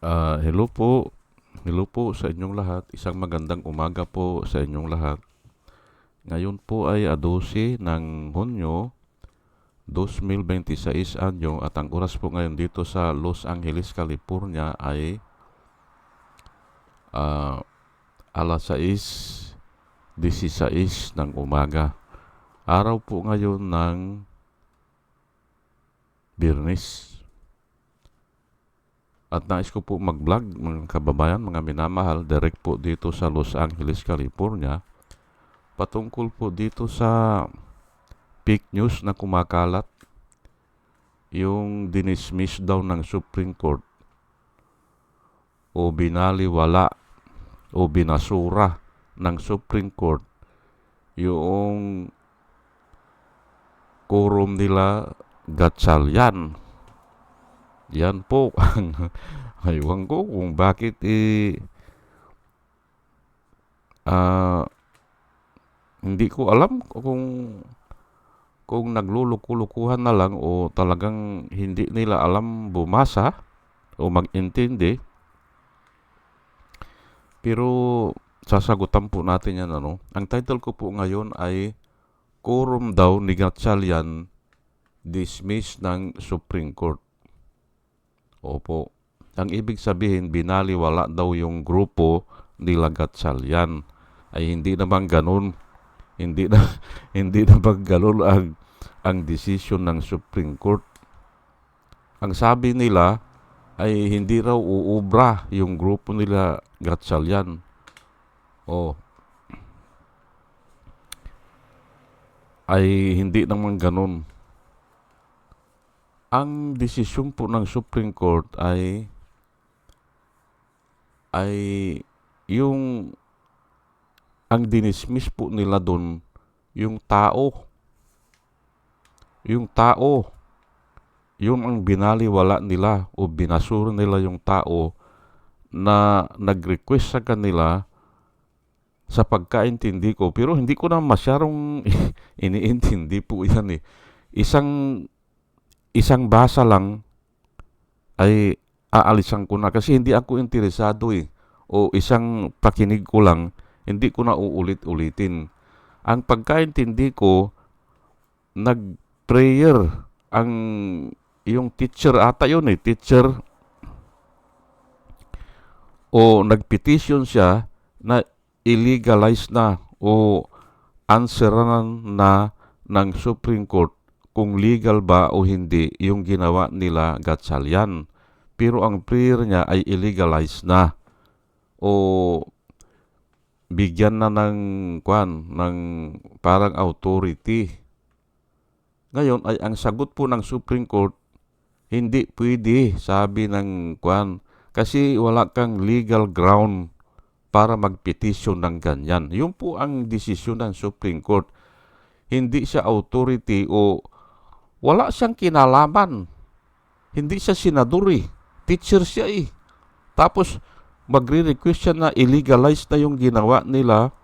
Hello po. Hello po sa inyong lahat. Isang magandang umaga po sa inyong lahat. Ngayon po ay 12 ng Hunyo 2026 anyo at ang oras po ngayon dito sa Los Angeles, California ay ah, alas 6:16 ng umaga. Araw po ngayon ng Biyernes. At nais ko po mag-vlog mga kababayan, mga minamahal, direct po dito sa Los Angeles, California patungkol po dito sa fake news na kumakalat, yung dinismiss daw ng Supreme Court o binaliwala o binasura ng Supreme Court yung quorum nila Gatchalian. Yan po ang aywan ko kung bakit hindi ko alam kung nagluluko-lukuhan na lang o talagang hindi nila alam bumasa o mag-intindi. Pero sasagutan po natin yan. Ang title ko po ngayon ay Quorum daw ni Gatchalian dismiss ng Supreme Court. Opo. Ang ibig sabihin, binaliwala daw yung grupo nila Gatchalian. Ay hindi naman ganun. Hindi na hindi naman ganun ang desisyon ng Supreme Court. Ang sabi nila ay hindi raw uubra yung grupo nila Gatchalian. O ay hindi naman ganun. Ang desisyon po ng Supreme Court ay yung ang dinismiss po nila doon yung tao. Yung tao, yung ang binaliwala nila o binasura nila yung tao na nag-request sa kanila sa pagkaintindi ko. Pero hindi ko na masyadong iniintindi po yan eh. Isang basa lang ay aalisan ko na kasi hindi ako interesado eh. O isang pakinig ko lang, hindi ko na uulit-ulitin. Ang pagkaintindi ko, nag-prayer ang yung teacher ata yun eh, teacher o nag-petition siya na illegalize na o answeranan na ng Supreme Court kung legal ba o hindi yung ginawa nila Gatchalian. Pero ang prayer niya ay illegalize na o bigyan na ng parang authority. Ngayon ay ang sagot po ng Supreme Court, hindi pwede, sabi ng kasi wala kang legal ground para magpetisyon ng ganyan. Yun po ang desisyon ng Supreme Court. Hindi siya authority o wala siyang kinalaman. Hindi siya senador eh. Teacher siya eh. Tapos magre-request siya na illegalize na yung ginawa nila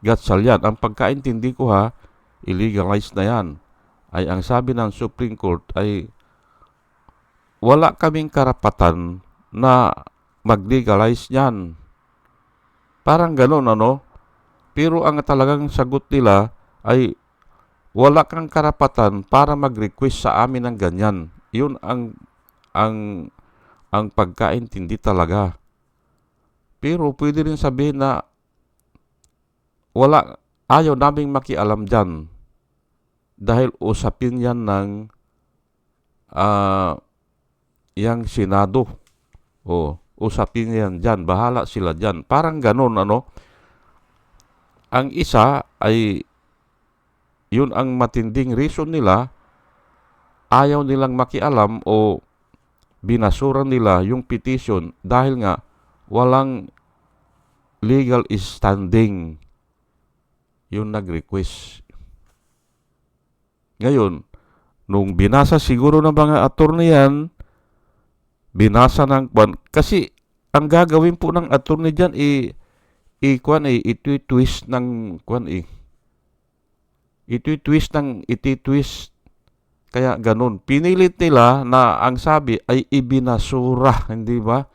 Gatchalian. Ang pagkaintindi ko illegalize na yan. Ay ang sabi ng Supreme Court ay wala kaming karapatan na mag-legalize yan. Parang ganun, Pero ang talagang sagot nila ay wala kang karapatan para mag-request sa amin ng ganyan. Yun ang pagkaintindi talaga. Pero pwede rin sabihin na ayaw naming makialam dyan dahil usapin yan ng yang Senado. Usapin yan dyan. Bahala sila dyan. Parang ganun, Ang isa ay yun ang matinding reason nila, ayaw nilang makialam o binasura nila yung petition dahil nga walang legal standing yung nag-request. Ngayon, nung binasa siguro ng mga attorney yan, binasa ng kasi ang gagawin po ng attorney dyan iti-twist ng iti-twist kaya ganun. Pinilit nila na ang sabi ay ibinasura, hindi ba?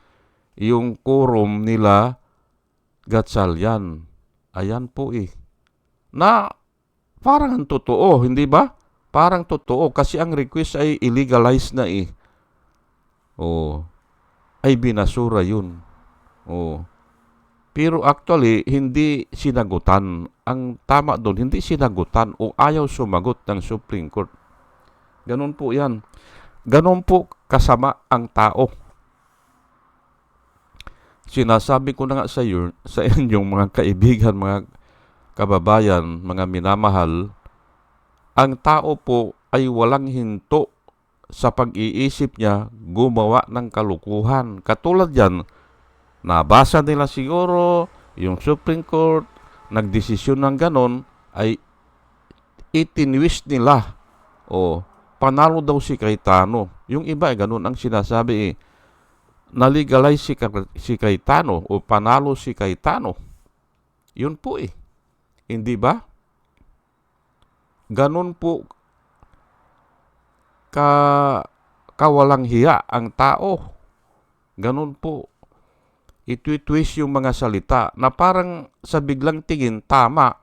yung quorum nila Gatchalian. Ayan po na parang ang totoo, hindi ba? Parang totoo kasi ang request ay illegalize na ay binasura yun. Pero actually, hindi sinagutan. Ang tama doon, hindi sinagutan o ayaw sumagot ng Supreme Court. Ganun po yan. Ganun po kasama ang tao. Sinasabi ko na nga sa inyong mga kaibigan, mga kababayan, mga minamahal, ang tao po ay walang hinto sa pag-iisip niya gumawa ng kalukuhan. Katulad yan, nabasa nila siguro yung Supreme Court, nagdesisyon ng ganon, ay itinwist nila. Panalo daw si Cayetano. Yung iba ay ganon ang sinasabi na-legalize si Cayetano o panalo si Cayetano. Yun po Hindi ba? Ganon po kawalang hiya ang tao. Ganon po. Itwi-twist yung mga salita na parang sa biglang tingin tama.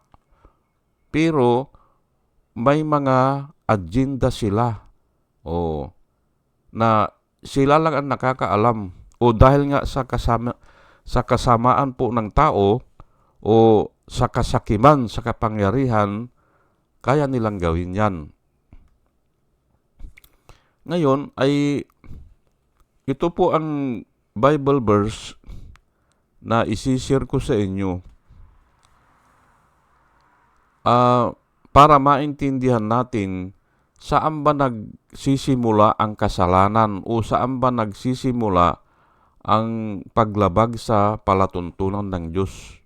Pero may mga agenda sila. Na sila lang ang nakakaalam. Dahil nga sa kasamaan po ng tao o sa kasakiman, sa kapangyarihan, kaya nilang gawin yan. Ngayon ay ito po ang Bible verse na isishare ko sa inyo para maintindihan natin saan ba nagsisimula ang kasalanan o saan ba nagsisimula ang paglabag sa palatuntunan ng Diyos.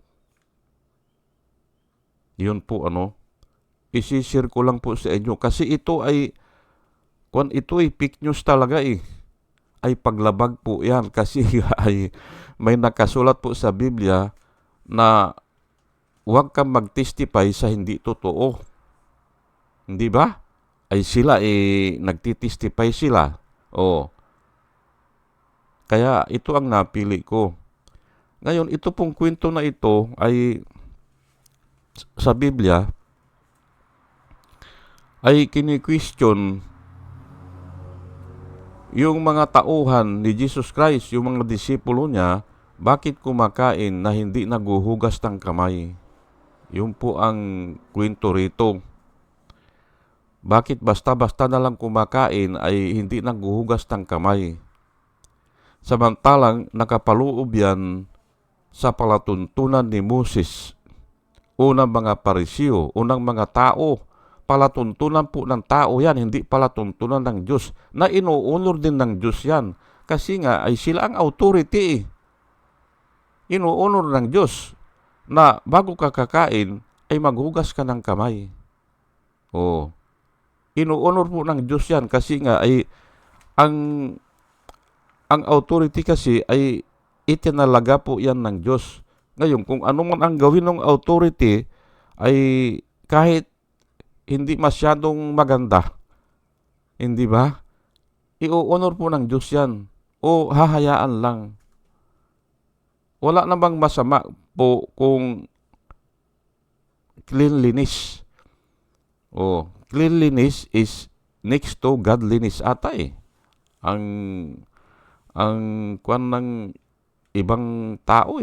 Yun po isishare ko lang po sa inyo kasi ito ay fake news talaga ay paglabag po yan kasi ay may nakasulat po sa Biblia na huwag kang mag-testify sa hindi totoo. Hindi ba? Ay sila nagtitestify sila. Kaya ito ang napili ko. Ngayon, ito pong kwento na ito ay sa Biblia ay kini-question yung mga tauhan ni Jesus Christ, yung mga disipulo niya, bakit kumakain na hindi naguhugas ng kamay? Yun po ang kwento rito. Bakit basta-basta na lang kumakain ay hindi naguhugas ng kamay? Samantalang nakapaloob yan sa palatuntunan ni Moses, unang mga Pariseo, unang mga tao. Palatuntunan po ng tao yan, hindi palatuntunan ng Diyos. Na inuunor din ng Diyos yan. Kasi nga ay sila ang authority. Inuunor ng Diyos na bago ka kakain ay maghugas ka ng kamay. Inuunor po ng Diyos yan kasi nga ay ang authority kasi ay itinalaga po yan ng Diyos. Ngayon, kung ano man ang gawin ng authority ay kahit hindi masyadong maganda, hindi ba? I-honor po ng Diyos yan o hahayaan lang. Wala namang masama po kung cleanliness. Cleanliness is next to godliness ata ang kwan ng ibang tao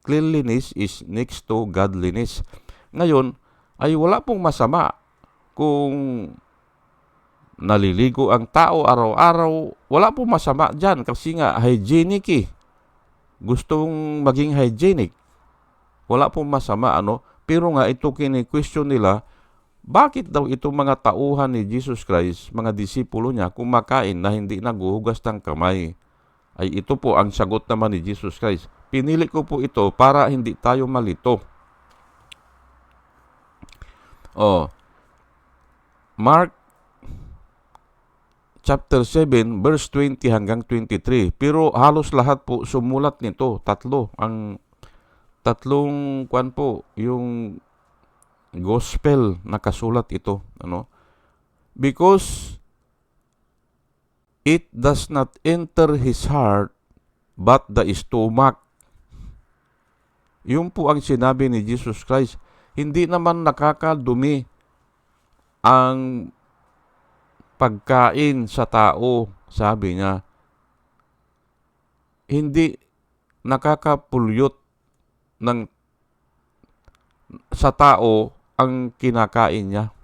cleanliness is next to godliness. Ngayon, ay wala pong masama kung naliligo ang tao araw-araw. Wala pong masama dyan kasi nga hygienic Gustong maging hygienic. Wala pong masama Pero nga ito kini-question nila, bakit daw itong mga tauhan ni Jesus Christ, mga disipulo niya, kumakain na hindi naguhugas ng kamay? Ay ito po ang sagot naman ni Jesus Christ. Pinili ko po ito para hindi tayo malito. Mark chapter 7 verse 20 hanggang 23. Pero halos lahat po sumulat nito. Tatlong kwan po yung gospel nakasulat ito. Because it does not enter his heart but the stomach. Yun po ang sinabi ni Jesus Christ. Hindi naman nakakadumi ang pagkain sa tao, sabi niya. Hindi nakakapulyot sa tao ang kinakain niya.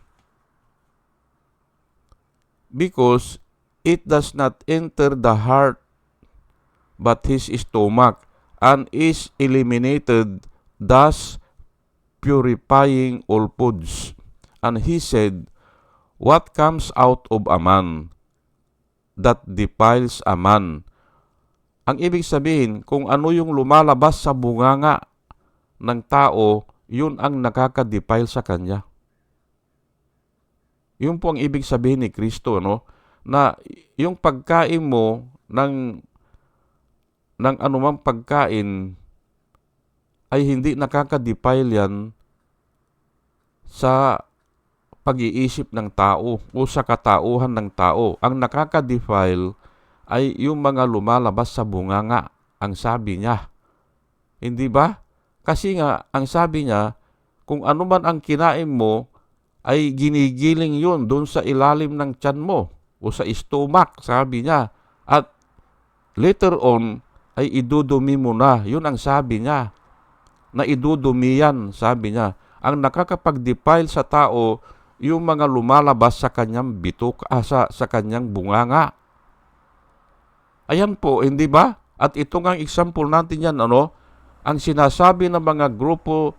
Because it does not enter the heart but his stomach and is eliminated, thus purifying all foods. And he said, what comes out of a man, that defiles a man. Ang ibig sabihin, kung ano yung lumalabas sa bunganga ng tao, yun ang nakaka-defile sa kanya. Yun po ang ibig sabihin ni Kristo, no? Na yung pagkain mo ng anumang pagkain ay hindi nakaka-defile yan sa pag-iisip ng tao o sa katauhan ng tao. Ang nakaka-defile ay yung mga lumalabas sa bunganga, ang sabi niya. Hindi ba? Kasi nga, ang sabi niya, kung ano man ang kinain mo, ay ginigiling yun doon sa ilalim ng tiyan mo o sa stomach, sabi niya. At later on, ay idudumi mo na. Yun ang sabi niya. Na idudumi yan, sabi niya. Ang nakakapag-defile sa tao, yung mga lumalabas sa kanyang bitok, sa kanyang bunganga. Ayan po, hindi ba? At ito nga ang example natin yan, ang sinasabi ng mga grupo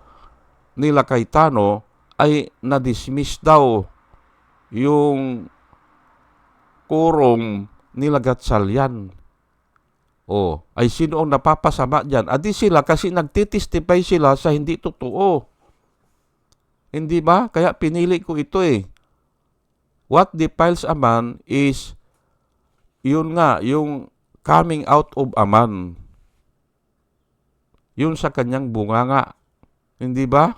nila Cayetano ay na-dismiss daw yung quorum nila Gatchalian. Ay sino ang napapasama dyan? Adi sila kasi nagtitestify sila sa hindi totoo. Hindi ba? Kaya pinili ko ito eh. What defiles a man is yun nga, yung coming out of a man. Yun sa kanyang bunganga. Hindi ba?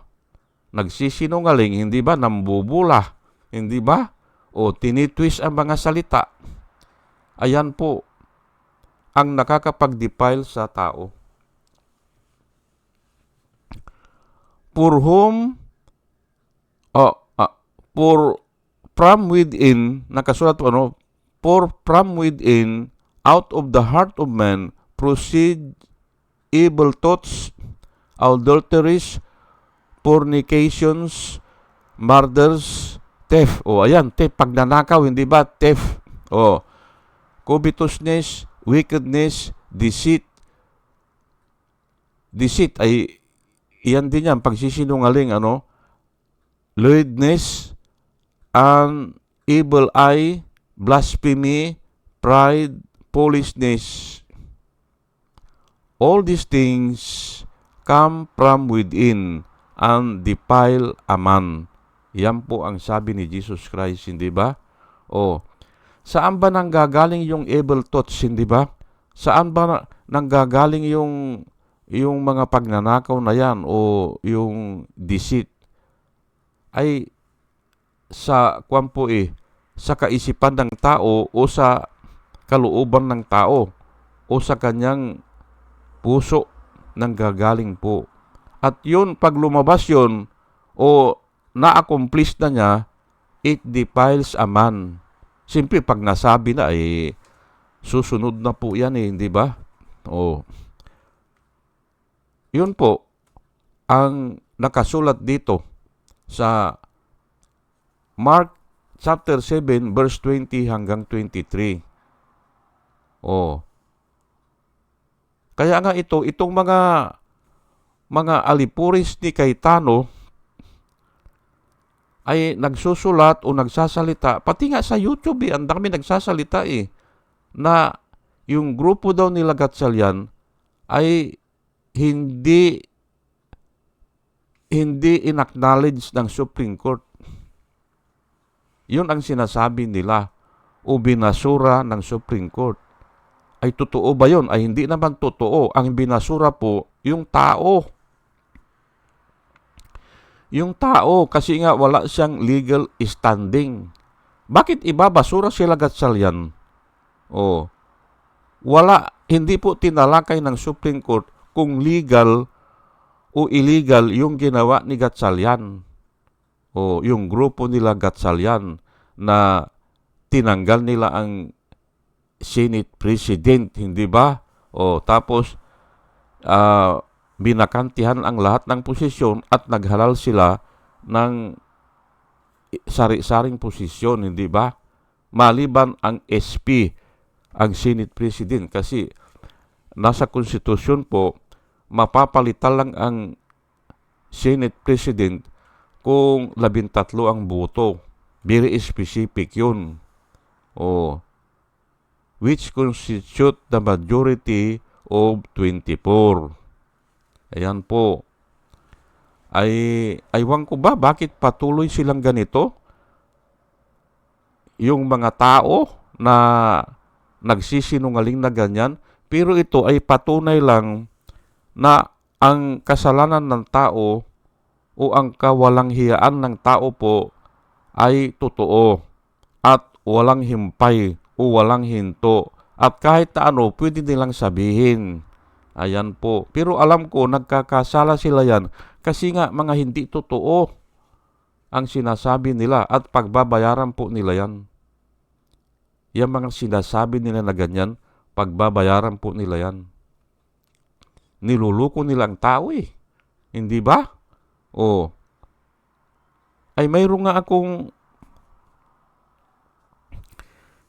Nagsisinungaling, hindi ba? Nambubula, hindi ba? O tinitwist ang mga salita. Ayan po ang nakakapag-defile sa tao. For whom, from within, nakasulat po, for from within, out of the heart of man, proceed evil thoughts, adulteries, fornications, murders, theft. Ayan, theft, pagnanakaw, hindi ba? Theft. Covetousness, wickedness, deceit. Deceit ay, iyan din yan, pagsisinungaling, lewdness, and evil eye, blasphemy, pride, foolishness. All these things come from within and defile a man. Yan po ang sabi ni Jesus Christ, hindi ba? Saan ba nanggagaling yung evil thoughts, hindi ba? Saan ba nanggagaling yung mga pagnanakaw na yan o yung deceit? Ay sa sa kaisipan ng tao o sa kalooban ng tao o sa kanyang puso nanggagaling po. At yun, pag lumabas yun o na-accomplish na niya, it defiles a man. Siyempre, pag nasabi na, susunod na po yan hindi ba? Yun po, ang nakasulat dito sa Mark chapter 7, verse 20 hanggang 23. Kaya nga itong mga alipuris ni Cayetano ay nagsusulat o nagsasalita, pati nga sa YouTube ang dami nagsasalita na yung grupo daw nila Gatchalian ay hindi inacknowledge ng Supreme Court. Yun ang sinasabi nila o binasura ng Supreme Court. Ay totoo ba yun? Ay hindi naman totoo. Ang binasura po, yung tao. Yung tao, kasi nga wala siyang legal standing. Bakit ibabasura sila Gatchalian? hindi po tinalakay ng Supreme Court kung legal o illegal yung ginawa ni Gatchalian o yung grupo nila Gatchalian na tinanggal nila ang Senate President, hindi ba? O tapos binakantihan ang lahat ng posisyon at naghalal sila ng sari-saring posisyon, hindi ba? Maliban ang SP, ang Senate President, kasi nasa konstitusyon po, mapapalitan lang ang Senate President kung 13 ang boto. Very specific yun. O, which constitute the majority of 24. Ayan po. Aywan ko ba bakit patuloy silang ganito? Yung mga tao na nagsisinungaling na ganyan, pero ito ay patunay lang na ang kasalanan ng tao o ang kawalang hiyaan ng tao po ay totoo at walang himpay o walang hinto. At kahit na ano, pwede nilang sabihin. Ayan po. Pero alam ko, nagkakasala sila yan kasi nga mga hindi totoo ang sinasabi nila at pagbabayaran po nila yan. Yung mga sinasabi nila na ganyan, pagbabayaran po nila yan. Niluluko nila ang tao eh. Hindi ba? O, ay mayroon nga akong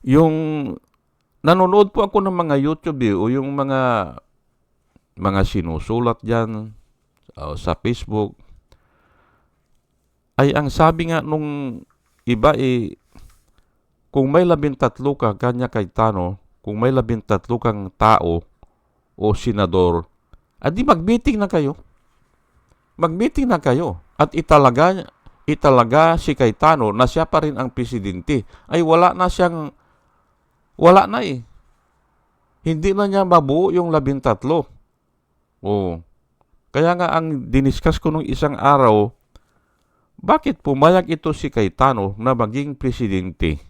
yung nanonood po ako ng mga YouTube o yung mga sinusulat dyan sa Facebook. Ay ang sabi nga nung iba kung may 13 ka, kanya Cayetano, kung may 13 kang tao o senador, adi mag-meeting na kayo. Mag-meeting na kayo. At italaga si Cayetano na siya pa rin ang presidente. Ay wala na eh. Hindi na niya mabuo yung 13. Oh. Kaya nga ang diniscuss ko nung isang araw, bakit pumayag ito si Cayetano na maging presidente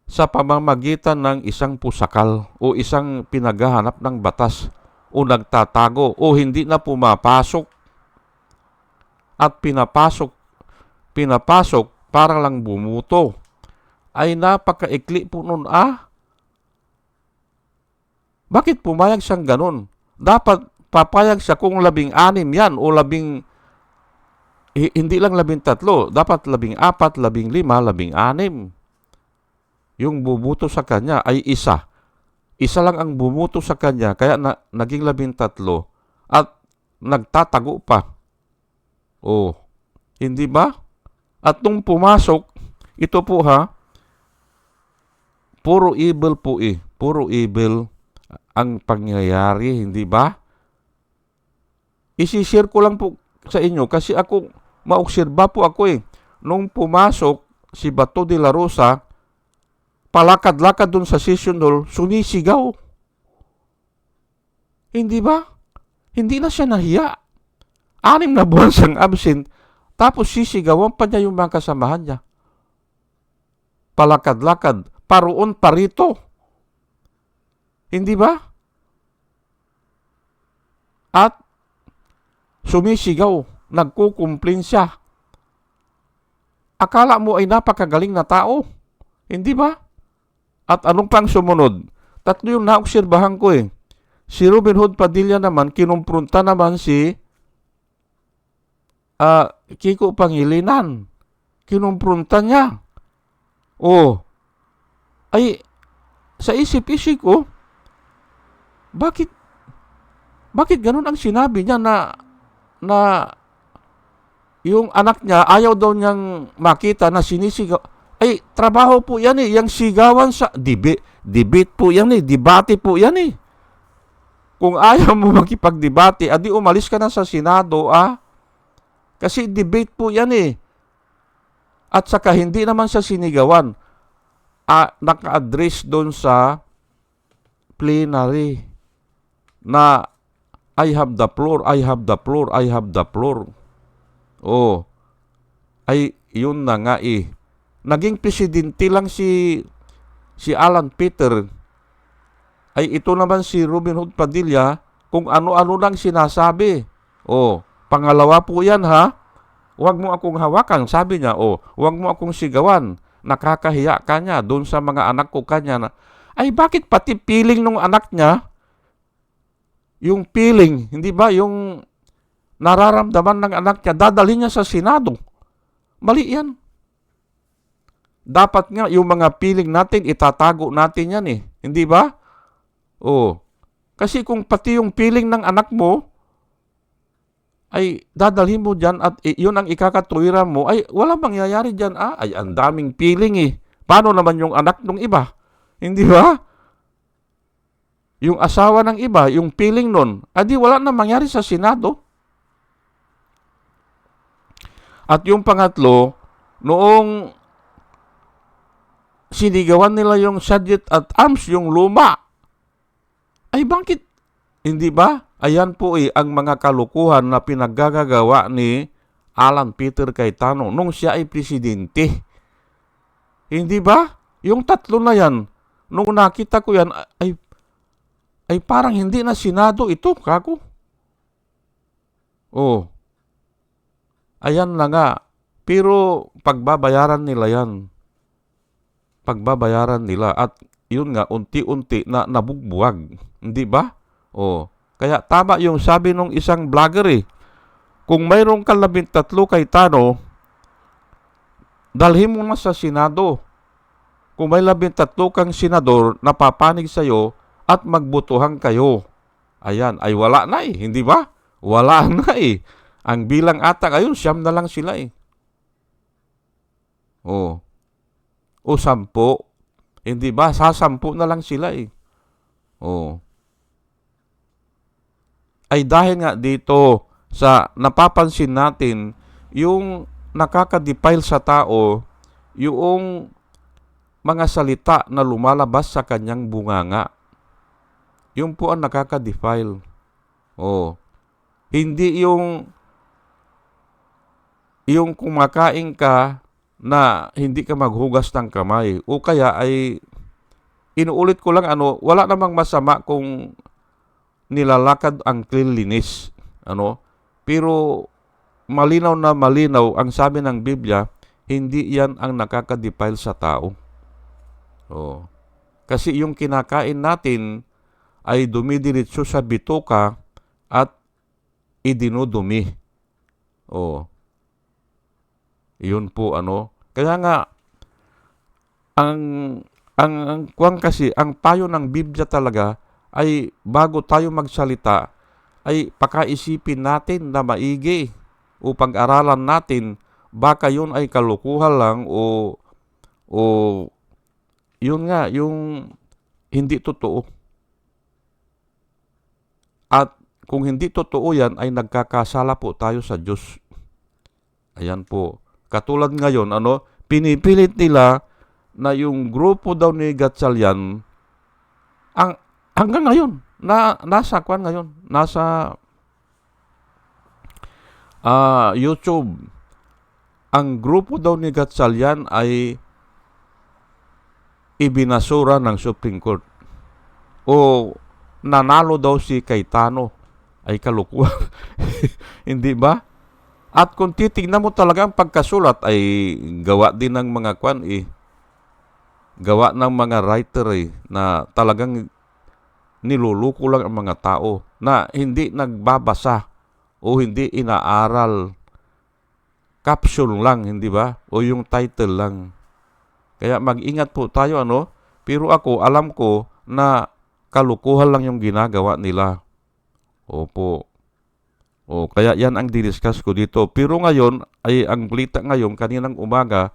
sa pamamagitan ng isang pusakal o isang pinaghahanap ng batas o nagtatago o hindi na pumapasok at pinapasok para lang bumuto. Ay napakaikli po nun Bakit pumayag siyang ganun? Dapat papayag siya kung 16 yan o hindi lang 13, dapat 14, 15, 16. Yung bumuto sa kanya ay isa. Isa lang ang bumuto sa kanya, kaya naging 13 at nagtatago pa. Oh, hindi ba? At nung pumasok, ito po puro evil po Puro evil ang pangyayari, hindi ba? Isishare ko lang po sa inyo kasi ako, maobserba po ako Nung pumasok si Bato de la Rosa, palakad-lakad dun sa session hall, sunisigaw. Hindi ba? Hindi na siya nahiya. 6 na buwan siyang absent, tapos sisigawan pa niya yung mga kasamahan niya. Palakad-lakad, paroon parito. Hindi ba? At sumisigaw, nagkukumplain siya. Akala mo ay napakagaling na tao. Hindi ba? At anong pang sumunod? 3 yung naobserbahan ko Si Robin Hood Padilla naman, kinumpronta naman si Kiko Pangilinan. Kinumpronta niya. Ay, sa isip-isip ko, bakit ganun ang sinabi niya na yung anak niya ayaw daw niyang makita na sinisigaw. Ay, trabaho po yan yung sigawan sa debate po yan debate po yan Kung ayaw mo makipagdebate, adi umalis ka na sa Senado Kasi debate po yan At saka hindi naman sa sinigawan. Naka-address doon sa plenary na I have the floor, I have the floor, I have the floor. Ay yun na nga Naging presidente lang si Alan Peter ay ito naman si Robin Hood Padilla kung ano-ano lang sinasabi. Pangalawa po yan ha. Huwag mo akong hawakan, sabi niya. Huwag mo akong sigawan. Nakakahiya ka niya doon sa mga anak ko kanya na, ay bakit pati piling ng anak niya, yung piling, hindi ba, yung nararamdaman ng anak niya, dadalhin niya sa Senado. Mali yan. Dapat nga yung mga piling natin, itatago natin yan Hindi ba? Kasi kung pati yung piling ng anak mo, ay dadalhin mo dyan at yun ang ikakatuwiran mo, ay wala mangyayari dyan. Ay ang daming piling Paano naman yung anak ng iba? Hindi ba? Yung asawa ng iba, yung piling nun, di wala na mangyari sa Senado. At yung pangatlo, noong sinigawan nila yung Sergeant at Arms, yung luma, ay bakit? Hindi ba? Ayan po ang mga kalukuhan na pinaggagawa ni Alan Peter Cayetano nung siya ay presidente. Hindi ba? Yung tatlo na yan, nung nakita ko yan, ay parang hindi na Senado ito, kako. Ayan na nga. Pero pagbabayaran nila yan. Pagbabayaran nila. At yun nga, unti-unti na nabugbuwag. Hindi ba? Kaya tama yung sabi nung isang vlogger kung mayroong ka 13 Cayetano, dalhin mo na sa Senado. Kung may 13 kang senador, napapanig sa'yo at magbutuhan kayo. Ayan, ay wala na hindi ba? Wala na Ang bilang ata ngayon, 9 na lang sila 10. Hindi ba? Sa 10 na lang sila Ay dahil nga dito sa napapansin natin yung nakaka-defile sa tao yung mga salita na lumalabas sa kanyang bunganga. Yung po ang nakaka-defile. Hindi yung kumakain ka na hindi ka maghugas ng kamay. O kaya ay inuulit ko lang wala namang masama kung nilalakad ang cleanliness. Pero malinaw na malinaw ang sabi ng Biblia, hindi yan ang nakaka-defile sa tao. Kasi yung kinakain natin ay dumidiretso sa bituka at idinudumi. Yun po Kaya nga ang payo ng Biblia talaga ay bago tayo magsalita ay pakaisipin natin na maigi o pag-aralan natin baka yun ay kalukuhan lang o yun nga yung hindi totoo. At kung hindi totoo yan ay nagkakasala po tayo sa Diyos. Ayan po. Katulad ngayon, pinipilit nila na yung grupo daw ni Gatchalian hanggang ngayon, nasa YouTube. Ang grupo daw ni Gatchalian ay ibinasura ng Supreme Court. Nanalo daw si Cayetano. Ay kalukuhan. Hindi ba? At kung titignan mo talaga ang pagkasulat ay gawa din ng mga gawa ng mga writer na talagang niluluko lang ang mga tao na hindi nagbabasa o hindi inaaral. Caption lang, hindi ba? O yung title lang. Kaya mag-ingat po tayo Pero ako, alam ko na kalukuhan lang yung ginagawa nila. Opo. Kaya yan ang diniscuss ko dito. Pero ngayon, ay ang balita ngayon, kaninang umaga,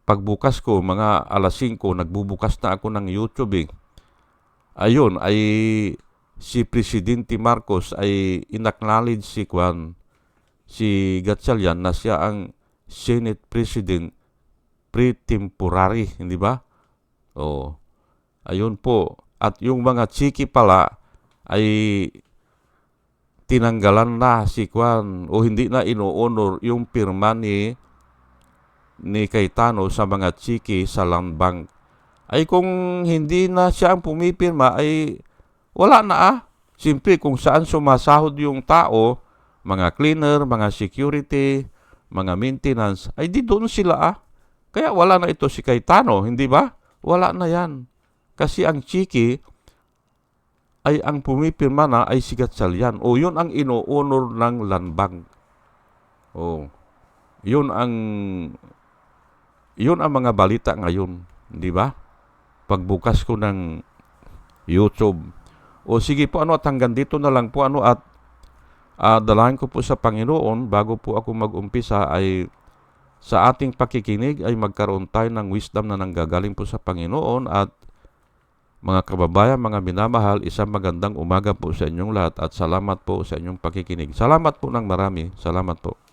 pagbukas ko, mga 5:00, nagbubukas na ako ng YouTube Ayun, ay si Presidente Marcos ay inacknowledge si Gatchalian na siya ang Senate President pre-temporary, hindi ba? Ayun po. At yung mga chiki pala ay tinanggalan na o hindi na ino-honor yung pirma ni Cayetano sa mga chiki sa land bank. ay kung hindi na siya ang pumipirma, ay wala na Siyempre, kung saan sumasahod yung tao, mga cleaner, mga security, mga maintenance, ay di doon sila Kaya wala na ito si Cayetano, hindi ba? Wala na yan. Kasi ang Chiki ay ang pumipirma na ay si Gatchalian. O yun ang ino-honor ng Land Bank. O, yun ang yun ang mga balita ngayon, di ba? Pagbukas ko ng YouTube. O sige po at hanggang dito na lang po at dalahan ko po sa Panginoon bago po ako mag-umpisa ay sa ating pakikinig ay magkaroon tayo ng wisdom na nanggagaling po sa Panginoon at mga kababayan, mga minamahal, isang magandang umaga po sa inyong lahat at salamat po sa inyong pakikinig. Salamat po ng marami. Salamat po.